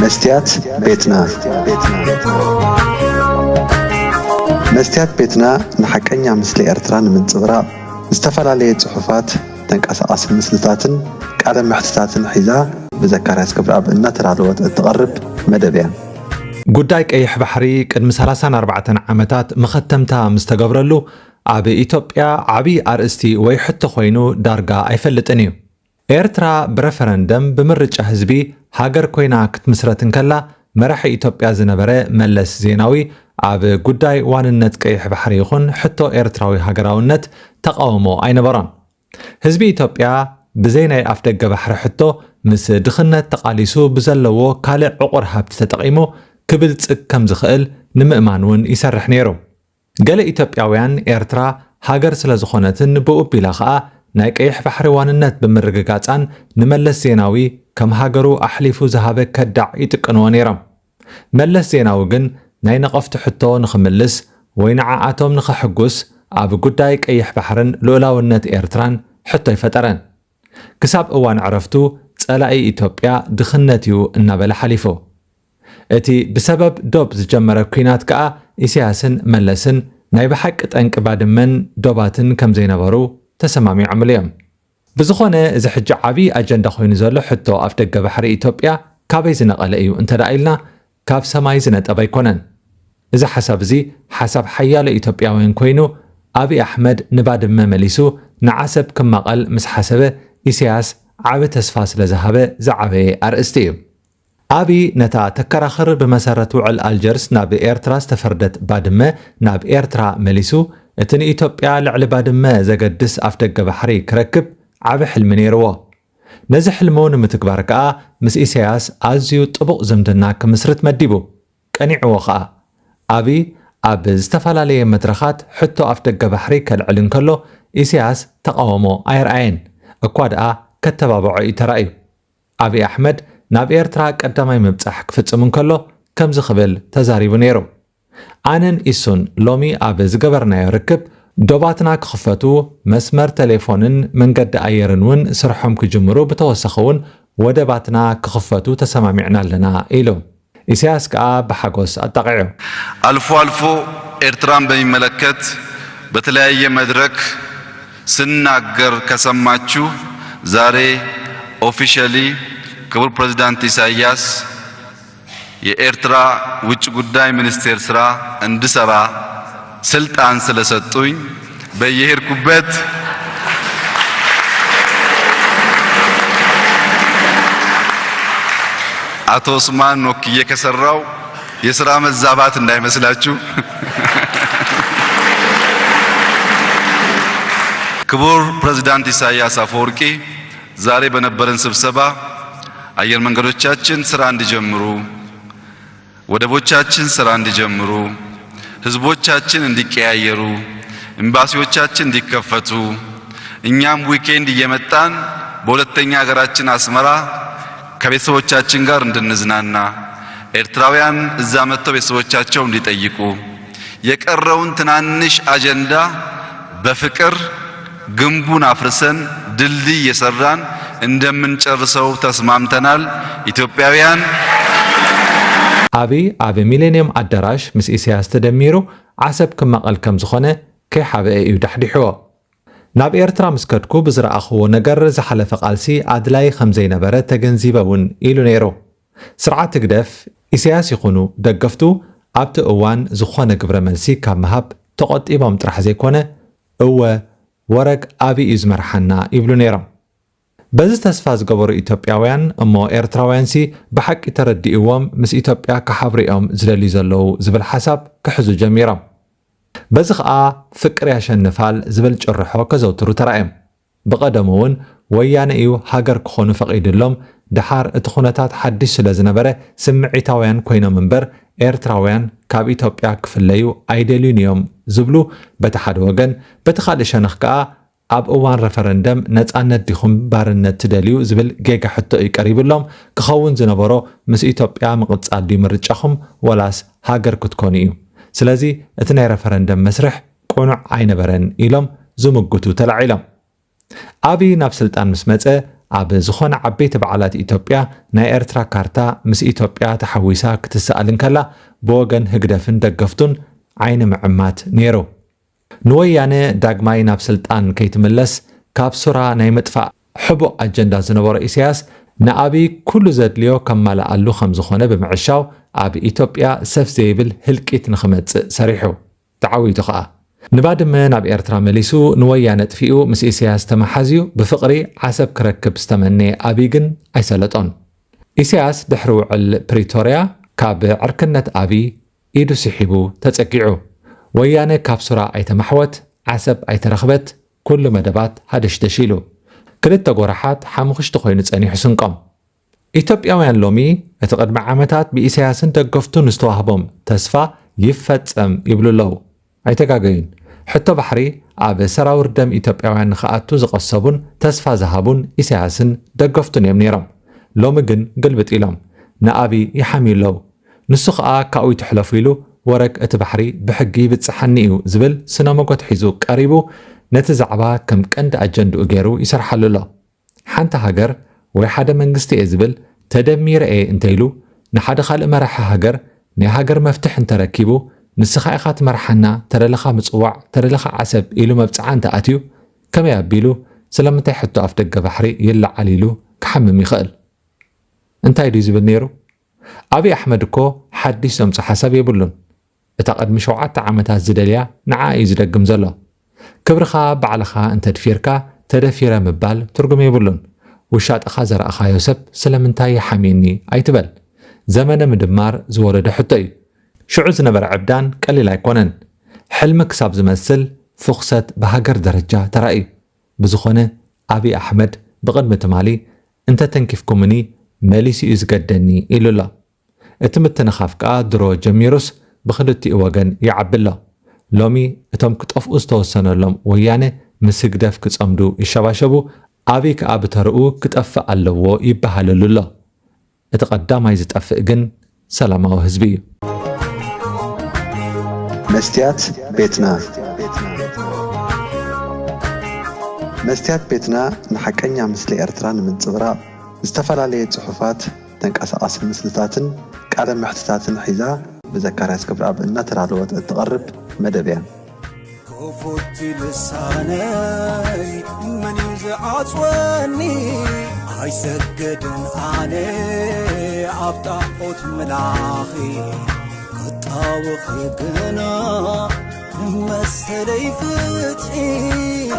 مستيات بيتنا مستيات بيتنا نحكينا مثل إرتران من صغراء استفعل صحفات تنقص مسلتاتن قال محتساتن حيزا بذكريات كبر أب إن ترادوت تقرب مدبيا ጉዳይ ቀይሕ ባሕሪ ቅድሚ 34 ዓመታት መኸተምታ ምስ ተገብረሉ ኣብ ኢትዮጵያ ዓብይ ኣርእስቲ ወይ ሕቶ ኮይኑ ዳርጋ ኣይፈልጥን እዩ። ኤርትራ ብረፈረንደም ብምርጫ ህዝቢ ሃገር ኮይና ክትምስረትን ከላ መራሒ ኢትዮጵያ ዝነበረ መለስ ዜናዊ ኣብ ጉዳይ ዋንነት ቀይሕ ባሕሪ ይኹን ሕቶ ኤርትራዊ ሃገራውነት ተቃውሞ ኣይነበሮን። ህዝቢ ኢትዮጵያ ብዘይ ናይ ኣፍ ደገ ባሕሪ ሕቶ ምስ ድኽነት ተቃሊሱ ብዘለዎ ካልእ ዕቑር ሃብቲ ተጠቂሙ ክብልጽግ ከም ዝኽእል ንምእማን እውን ይሰርሕ ነይሩ። ገለ ኢትዮጵያውያን ኤርትራ ሃገር ስለ ዝኾነትን ብኡቢላ ኸኣ ናይ ቀይሕ ባሕሪ ዋንነት ብምርግጋፃን ንመለስ ዜናዊ ከም ሃገሩ ኣሕሊፉ ዝሃበ ከዳዕ ይጥቀንዎ ነይሮም። መለስ ዜናዊ ግን ናይ ነቐፍቲ ሕቶ ንኽምልስ ወይ ንዓኣቶም ንኽሕጉስ ኣብ ጉዳይ ቀይሕ ባሕርን ልኡላውነት ኤርትራን ሕቶ ይፈጠረን። ክሳብ እዋን ዕረፍቱ ጸላኢ ኢትዮጵያ ድኽነት እዩ እናበለ ሓሊፉ። እቲ ብሰበብ ዶብ ዝጀመረ ኩናት ከዓ ኢሳያስን መለስን ናይ ብሓቂ ጠንቂ ባድመን ዶባትን ከም ዘይነበሩ ተሰማሚዖም እዮም። ብዝኾነ እዚ ሕጂ ዓብይ ኣጀንዳ ኮይኑ ዘሎ ሕቶ ኣፍ ደገ ባሕሪ ኢትዮጵያ ካበይ ዝነቐለ እዩ እንተዳኢልና ካብ ሰማይ ዝነጠበ ኣይኮነን። እዚ ሓሳብ እዚ ሓሳብ ሓያሎ ኢትዮጵያውያን ኮይኑ ኣብይ ኣሕመድ ንባድመ መሊሱ ንዓሰብ ክመቐል ምስ ሓሰበ ኢሳያስ ዓብ ተስፋ ስለ ዝሃበ ዝዓበየ ኣርእስቲ እዩ። ኣብይ ነታ ተከራኽር ብመሰረት ውዕል ኣልጀርስ ናብ ኤርትራ ዝተፈርደት ባድመ ናብ ኤርትራ መሊሱ እቲ ንኢትዮጵያ ልዕሊ ባድመ ዘገድስ ኣፍ ደገ ባሕሪ ክረክብ ዓብ ሕልሚ ነይርዎ። ነዚ ሕልሙ ንምትግባር ከዓ ምስ ኢሳያስ ኣዝዩ ጥቡቕ ዝምድና ክምስርት መዲቡ ቀኒዕዎ ኸኣ ኣብይ ኣብ ዝተፈላለየ መድረኻት ሕቶ ኣፍ ደገ ባሕሪ ከልዕል እንከሎ ኢሳያስ ተቃውሞ ኣይረኣየን እኳ ደኣ ከተባብዖ እዩ ተራእዩ። ኣብይ ኣሕመድ ናብ ኤርትራ ቀዳማይ ምብጻሕ ክፍጽም እንከሎ ከም ዝኽብል ተዛሪቡ ነይሩ። ኣነን ኢሱን ሎሚ ኣብ ዝገበርናዮ ርክብ ዶባትና ክኽፈቱ መስመር ቴሌፎንን መንገዲ ኣየርን እውን ስርሖም ክጅምሩ ብተወሳኺ እውን ወደባትና ክኽፈቱ ተሰማሚዕና ኣለና ኢሉ። ኢሳያስ ከዓ ብሓጎስ ኣጣቂዑ አልፎ አልፎ ኤርትራን በሚመለከት በተለያየ መድረክ ስናገር ከሰማችሁ ዛሬ ኦፊሻሊ ክቡር ፕሬዝዳንት ኢሳያስ የኤርትራ ውጭ ጉዳይ ሚኒስቴር ስራ እንድሰራ ስልጣን ስለሰጡኝ በየሄድኩበት አቶ ኡስማን ወክዬ ከሰራው የሥራ መዛባት እንዳይመስላችሁ። ክቡር ፕሬዝዳንት ኢሳያስ አፈወርቂ ዛሬ በነበረን ስብሰባ አየር መንገዶቻችን ስራ እንዲጀምሩ፣ ወደቦቻችን ስራ እንዲጀምሩ፣ ህዝቦቻችን እንዲቀያየሩ፣ ኤምባሲዎቻችን እንዲከፈቱ፣ እኛም ዊኬንድ እየመጣን በሁለተኛ ሀገራችን አስመራ ከቤተሰቦቻችን ጋር እንድንዝናና፣ ኤርትራውያን እዛ መጥተው ቤተሰቦቻቸው እንዲጠይቁ፣ የቀረውን ትናንሽ አጀንዳ በፍቅር ግንቡን አፍርሰን ድልድይ የሰራን እንደምንጨርሰው ተስማምተናል። ኢትዮጵያውያን ኣብይ ኣብ ሚሌኒየም አዳራሽ ምስ ኢሳያስ ተደሚሩ ዓሰብ ክመቐል ከም ዝኾነ ከይሓበአ እዩ ዳሕዲሕዎ። ናብ ኤርትራ ምስ ከድኩ ብዝረኣኽዎ ነገር ዝሓለፈ ቃልሲ ኣድላይ ከም ዘይነበረ ተገንዚበ እውን ኢሉ ነይሩ። ስርዓት ትግደፍ ኢሳያስ ይኹኑ ደገፍቱ ኣብቲ እዋን ዝኾነ ግብረ መልሲ ካብ ምሃብ ተቆጢቦም ጥራሕ ዘይኮነ እወ ወረግ ኣብይ እዩ ዝመርሓና ይብሉ ነይሮም። በዚ ተስፋ ዝገበሩ ኢትዮጵያውያን እሞ ኤርትራውያንሲ ብሓቂ ተረዲእዎም ምስ ኢትዮጵያ ክሓብሪኦም ዝደልዩ ዘለዉ ዝብል ሓሳብ ክሕዙ ጀሚሮም። በዚ ከዓ ፍቅሪ ያሸንፋል ዝብል ጭርሖ ከዘውትሩ ተራእዮም። ብቐደሙ እውን ወያነ እዩ ሃገር ክኾኑ ፈቒድሎም ድሓር እቲ ኩነታት ሓድሽ ስለ ዝነበረ ስምዒታውያን ኮይኖም እምበር ኤርትራውያን ካብ ኢትዮጵያ ክፍለዩ ኣይደልዩን እዮም ዝብሉ በቲ ሓደ ወገን፣ በቲ ካልእ ሸነኽ ከዓ ኣብ እዋን ረፈረንደም ነፃነት ዲኹም ባርነት ትደልዩ ዝብል ጌጋ ሕቶ ይቀሪብሎም ክኸውን ዝነበሮ ምስ ኢትዮጵያ ምቕጻል ድዩ ምርጫኹም ወላስ ሃገር ክትኮኑ እዩ፣ ስለዚ እቲ ናይ ረፈረንደም መስርሕ ቁኑዕ ኣይነበረን ኢሎም ዝምግቱ ተላዒሎም። ኣብይ ናብ ስልጣን ምስ መፀ ኣብ ዝኾነ ዓበይቲ በዓላት ኢትዮጵያ ናይ ኤርትራ ካርታ ምስ ኢትዮጵያ ተሓዊሳ ክትሰኣልን ከላ ብወገን ህግደፍን ደገፍቱን ዓይኒ ምዕማት ነይሩ። ንወያነ ዳግማይ ናብ ስልጣን ከይትምለስ ካብ ሱራ ናይ ምጥፋእ ሕቡእ ኣጀንዳ ዝነበሮ ኢሳያስ ንኣብይ ኩሉ ዘድልዮ ከመላኣሉ ከም ዝኾነ ብምዕሻው ኣብ ኢትዮጵያ ሰፍ ዘይብል ህልቂት ንኽመጽእ ሰሪሑ ተዓዊቱ ኸኣ ንባድመ ናብ ኤርትራ መሊሱ ንወያነ ጥፊኡ ምስ ኢሳያስ ተመሓዝዩ ብፍቕሪ ዓሰብ ክረክብ ዝተመነየ ኣብይ ግን ኣይሰለጦን። ኢሳያስ ድሕሪ ውዕል ፕሪቶርያ ካብ ዕርክነት ኣብይ ኢዱ ስሒቡ ተጸጊዑ ወያነ ካብ ሱራ ኣይተማሕወት ዓሰብ ኣይተረኽበት ኩሉ መደባት ሃደሽተሽ ኢሉ ክልተ ጎራሓት ሓሙኽሽቲ ኮይኑ ጸኒሑ ስንቆም ኢትዮጵያውያን ሎሚ እቲ ቅድሚ ዓመታት ብኢሳያስን ደገፍቱን ዝተዋህቦም ተስፋ ይፈጸም ይብሉ ኣለዉ ኣይተጋገዩን ሕቶ ባሕሪ ኣብ ሰራውር ደም ኢትዮጵያውያን ንኽኣቱ ዝቐሰቡን ተስፋ ዝሃቡን ኢሳያስን ደገፍቱን እዮም ነይሮም ሎሚ ግን ግልብጥ ኢሎም ንኣብይ ይሓምዩ ኣለዉ ንሱ ኸኣ ካብኡ ትሕለፉ ኢሉ ወረግ እቲ ባሕሪ ብሕጊ ብፅሓኒ እዩ ዝብል ስነ መጎት ሒዙ ቀሪቡ ነቲ ዛዕባ ከም ቀንዲ ኣጀንድኡ ገይሩ ይሰርሓሉ ኣሎ ሓንቲ ሃገር ወይ ሓደ መንግስቲ እየ ዝብል ተደሚረ እየ እንተኢሉ ንሓደ ካልእ መራሒ ሃገር ናይ ሃገር መፍትሕ እንተረኪቡ ንስኻ ኢኻ ትመርሓና ተደለኻ ምፅዋዕ ተደለኻ ዓሰብ ኢሉ መብፅዓ እንተኣትዩ ከመይ ኣቢሉ ስለምንታይ ሕቶ ኣፍ ደገ ባሕሪ ይለዓል ኢሉ ክሓምም ይኽእል እንታይ ድዩ ዝብል ነይሩ ኣብይ ኣሕመድ እኮ ሓዲሽ ዘምፁ ሓሳብ የብሉን እታ ቅድሚ 7 ዓመታት ዝደልያ ንዓ እዩ ዝደግም ዘሎ ክብርኻ ባዕልኻ እንተድፊርካ ተደፊረ ምባል ትርጉም የብሉን ውሻጥኻ ዘረኣኻዮ ሰብ ስለምንታይ ይሓሚኒ ኣይትበል ዘመነ ምድማር ዝወለደ ሕቶ እዩ ሽዑ ዝነበረ ዕብዳን ቀሊል ኣይኮነን ሕልሚ ክሳብ ዝመስል ፍኽሰት ብሃገር ደረጃ ተራእዩ ብዝኾነ ኣብይ ኣሕመድ ብቕድሚ ትማሊ እንተተንኪፍኩምኒ መሊሱ እዩ ዝገደኒ ኢሉ ኣሎ እቲ ምትንኻፍ ከኣ ድሮ ጀሚሩስ ብክልቲኡ ወገን ይዓቢ ኣሎ ሎሚ እቶም ክጠፍኡ ዝተወሰነሎም ወያነ ምስ ህግደፍ ክጸምዱ ይሸባሸቡ ኣብይ ከኣ ብተርኡ ክጠፍእ ኣለዎ ይበሃለሉ ኣሎ እቲ ቀዳማይ ዝጠፍእ ግን ሰላማዊ ህዝቢ እዩ መስትያት ቤትና መስትያት ቤትና ንሓቀኛ ምስሊ ኤርትራ ንምንጽብራቕ ዝተፈላለዩ ጽሑፋት ተንቀሳቐሲ ምስልታትን ቃለ መሕትታትን ሒዛ بزكرياس كبر أب إن ترى الوقت تقرب مدبيا كفوت لساني من يزعج وني هاي سجدن علي عبطاقوت ملاخي قطاوخي قنا مسلي فتحي